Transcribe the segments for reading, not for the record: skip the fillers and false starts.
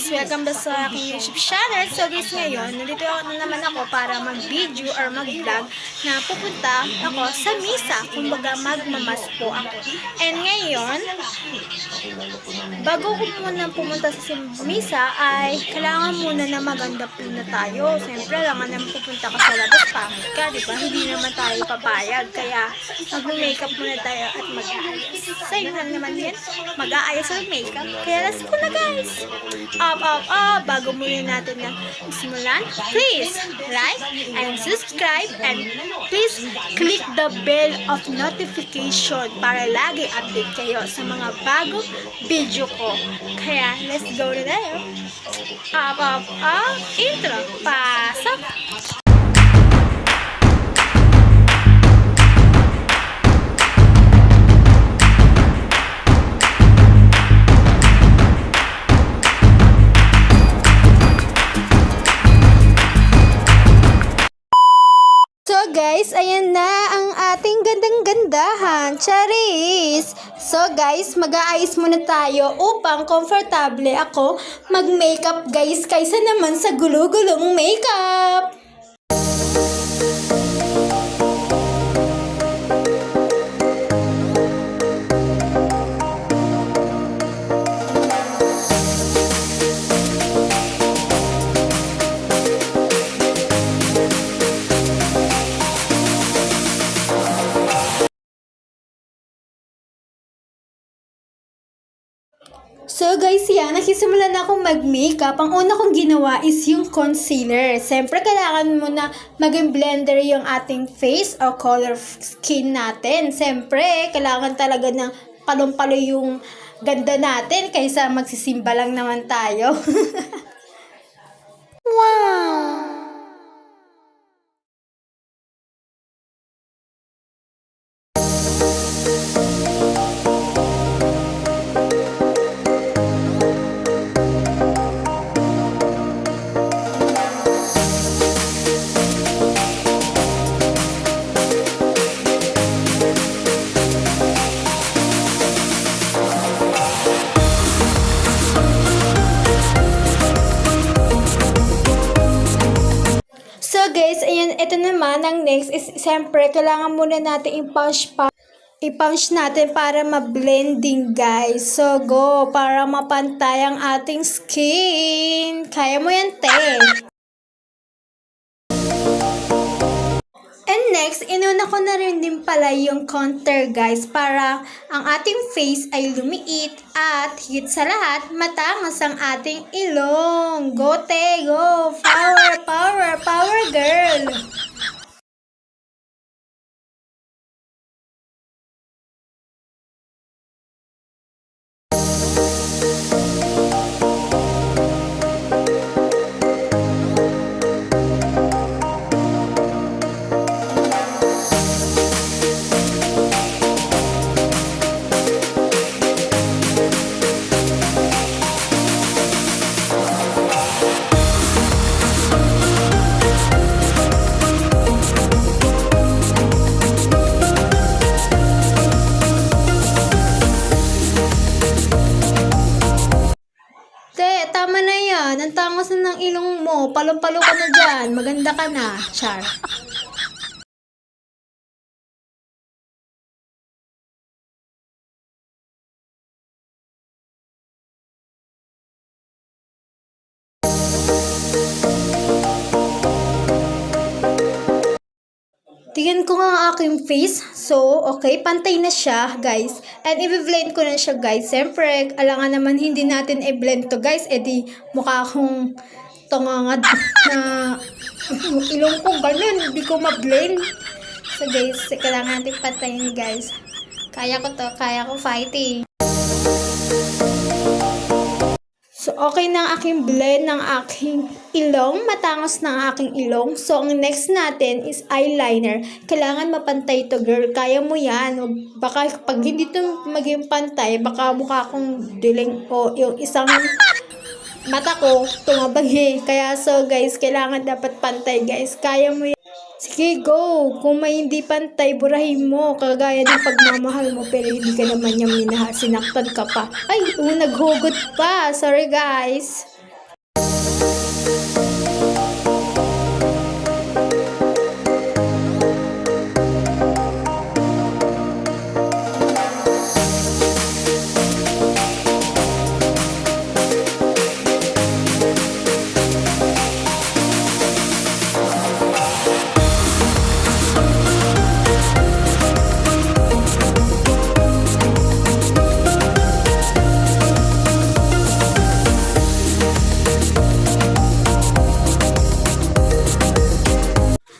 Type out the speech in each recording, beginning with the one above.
Welcome back sa aking YouTube channel. So guys, ngayon, nandito na naman ako para mag-video or mag-vlog na pupunta ako sa misa. Kumbaga, magmamas po ako. And ngayon, bago ko muna pumunta sa misa, ay kailangan muna na maganda po na tayo. Siyempre, kailangan naman pupunta ka sa labas, pangit ka, diba? Hindi naman tayo papayag. Kaya, mag-makeup muna tayo at mag-aayos. Sa'yo lang naman yan, mag-aayos at makeup. Kaya let's go na guys! Bago muna natin na simulan, please like and subscribe and please click the bell of notification para lagi update kayo sa mga bagong video ko. Kaya let's go na tayo. Intro, pasok! So guys, ayan na ang ating gandang-gandahan, Charis! So guys, mag-aayos muna tayo upang komportable ako mag-makeup guys, kaysa naman sa gulo-gulong makeup! So guys, yan, nakisimulan na akong mag-makeup. Ang una kong ginawa is yung concealer. Siyempre, kailangan mo na maging blender yung ating face or color skin natin. Siyempre, kailangan talaga na palong-palo yung ganda natin kaysa magsisimba lang naman tayo. Wow! So guys, ayan, ito naman, ang next is, siyempre, kailangan muna natin i-punch natin para ma-blending guys. So go, para mapantay ang ating skin. Kaya mo yan, te. And next, inuna ko na rin din pala yung contour guys, para ang ating face ay lumiit at higit sa lahat, matangos ang ating ilong. Go te, go! Power, power, power girl! Tama na yan. Ang tangos na ng ilong mo. Palong-palo ka na dyan. Maganda ka na. Char. Tingnan ko nga ang aking face. So, okay, pantay na siya, guys. And i-blend ko na siya, guys. Siyempre, alangan naman hindi natin i-blend to, guys. E di, mukha akong tongangad na yung ilong ko, ganun. Hindi ko ma-blend. So, guys, kailangan natin pantayin, guys. Kaya ko to. Kaya ko fighting. So, okay na ang aking blend ng aking ilong. Matangos na ang aking ilong. So, ang next natin is eyeliner. Kailangan mapantay to, girl. Kaya mo yan. Baka pag hindi to maging pantay, baka mukha akong diling o yung isang mata ko tumabagi. Kaya so, guys, kailangan dapat pantay, guys. Kaya mo yan. Sige, go! Kung may hindi pantay, burahin mo. Kagaya ng pagmamahal mo, pero hindi ka naman niya minahal. Sinaktan ka pa. Ay, naghugot pa. Sorry, guys.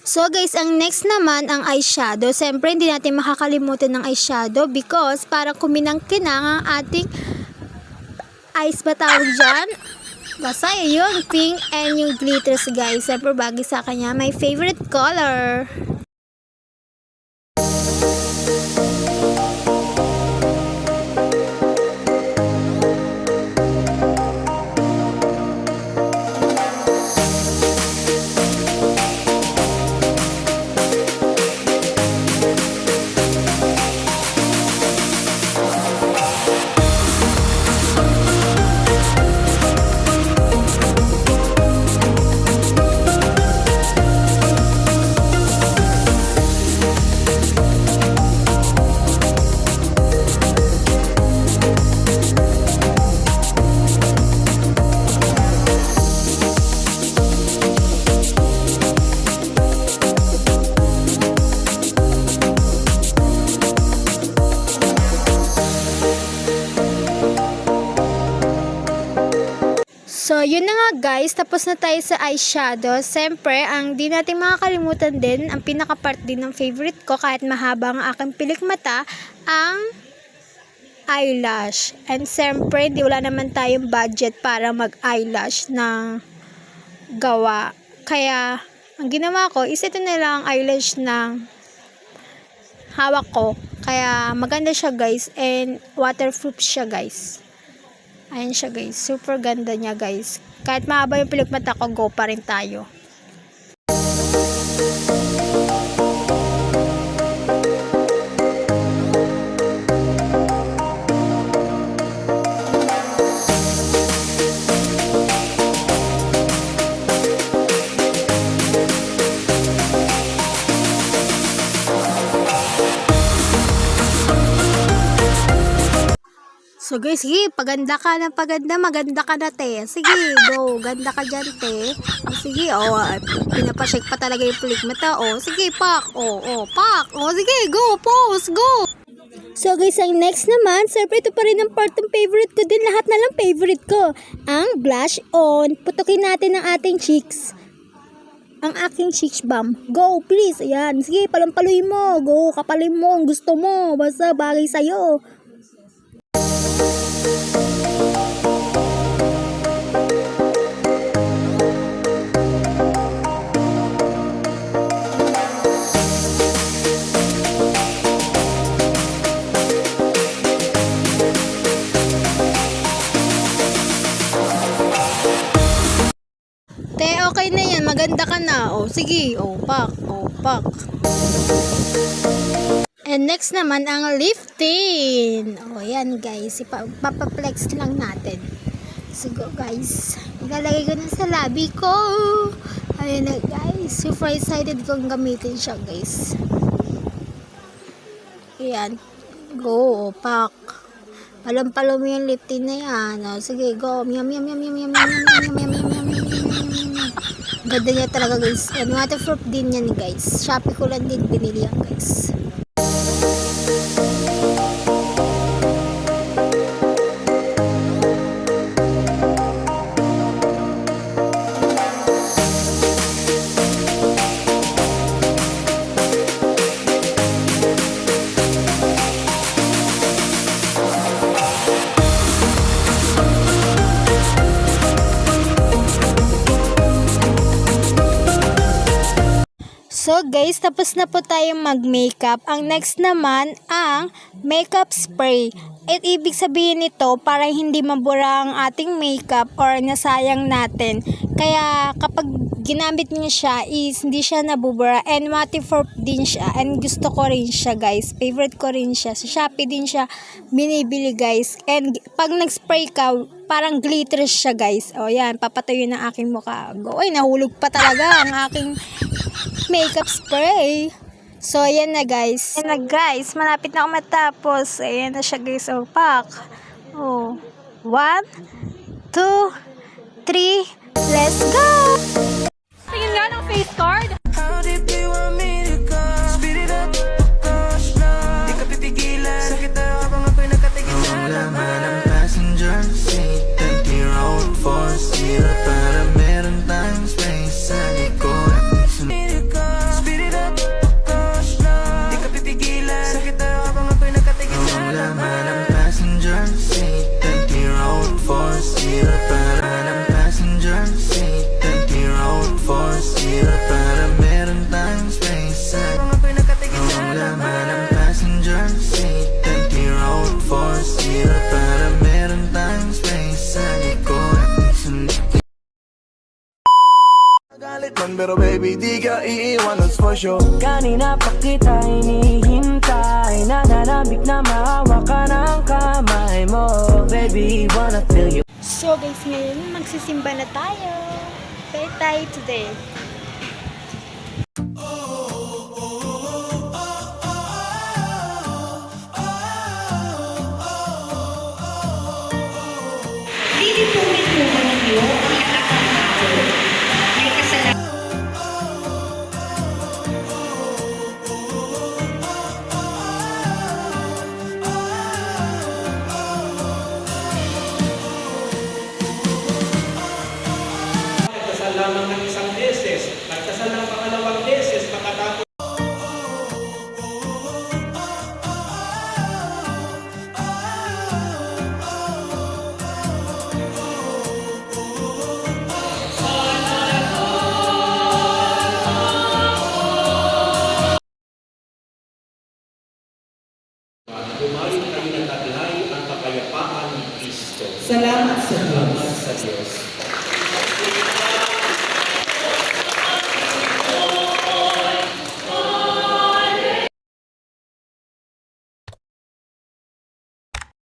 So guys, ang next naman ang eyeshadow. Siyempre, hindi natin makakalimutan ng eyeshadow because parang kuminang-kinang ang ating eyes ba tawag dyan? Basta yun, pink and yung glitters guys. Siyempre, bagay sa kanya. My favorite color. So, yun na nga guys, tapos na tayo sa eyeshadow. Siyempre, ang di natin makakalimutan din, ang pinaka-part din ng favorite ko, kahit mahaba ang aking pilik mata, ang eyelash. And siyempre, wala naman tayong budget para mag-eyelash na gawa. Kaya, ang ginawa ko is ito na lang ang eyelash na hawak ko. Kaya, maganda siya guys, and waterproof siya guys. Ayan siya guys. Super ganda niya guys. Kahit mahaba yung pilik mata ko, go pa rin tayo. So guys, sige, paganda ka ng paganda, maganda ka na te. Sige, go, ganda ka dyan te. Sige, pinapashake pa talaga yung pilik mata. Sige, pak. Pak. Sige, go, pose, go. So guys, ang next naman, siyempre ito pa rin ang part ng favorite ko din. Lahat na lang favorite ko. Ang blush on. Putukin natin ang ating cheeks. Ang aking cheeks balm. Go, please. Ayan. Sige, palampaluin mo. Go, kapalin mo ang gusto mo. Basta bagay sa'yo. Te, okay na yan. Maganda ka na. Sige. Pak. Pak. And next naman, ang lifting. Yan guys. Ipapaplex lang natin. So go guys. Ilalagay ko na sa labi ko. Ayun na guys. Super excited kong gamitin siya guys. Ayan. Go. Pak. Palampalo mo yung lifting na yan. Sige, go. Yum. Ganda niya talaga guys. And waterproof din yan guys. Shopee ko lang din binili yan guys. So guys, tapos na po tayong mag-makeup. Ang next naman, ang makeup spray. At ibig sabihin nito, para hindi mabura ang ating makeup or nasayang natin. Kaya kapag ginamit niyo siya is hindi siya nabubura and waterproof din siya. And gusto ko rin siya guys. Favorite ko rin siya. Sa Shopee din siya binibili guys. And pag nag-spray ka, parang glitters siya guys. Yan, papatuyo ng aking mukha. Nahulog pa talaga ang aking makeup spray. So, ayan na guys. Ayan na guys. Malapit na ako matapos. Ayan na siya guys. Pak. 1, 2, 3. Let's go! Tingin nga ng face card. How deep do you want me to go? Speed it up, gosh, na. Di ka pipigilan. Sakit na habang ako'y nakatigil na naman. Ang passenger seat, empty road for zero. Para meron tayong space sa likod. Kahit man pero baby di ka iiwan, that's for sure. Kanina pa kita hinihintay, nananabik na maawa ka ng kamay mo. Baby, wanna feel you. So guys, ngayon magsisimba na tayo. Pray tayo today. Nagdasal lamang ng isang beses, nagdasal ng pangalawang beses, makatapos. Humayon kayo nagtaglay ang kapayapaan ni Kristo. Salamat sa Diyos.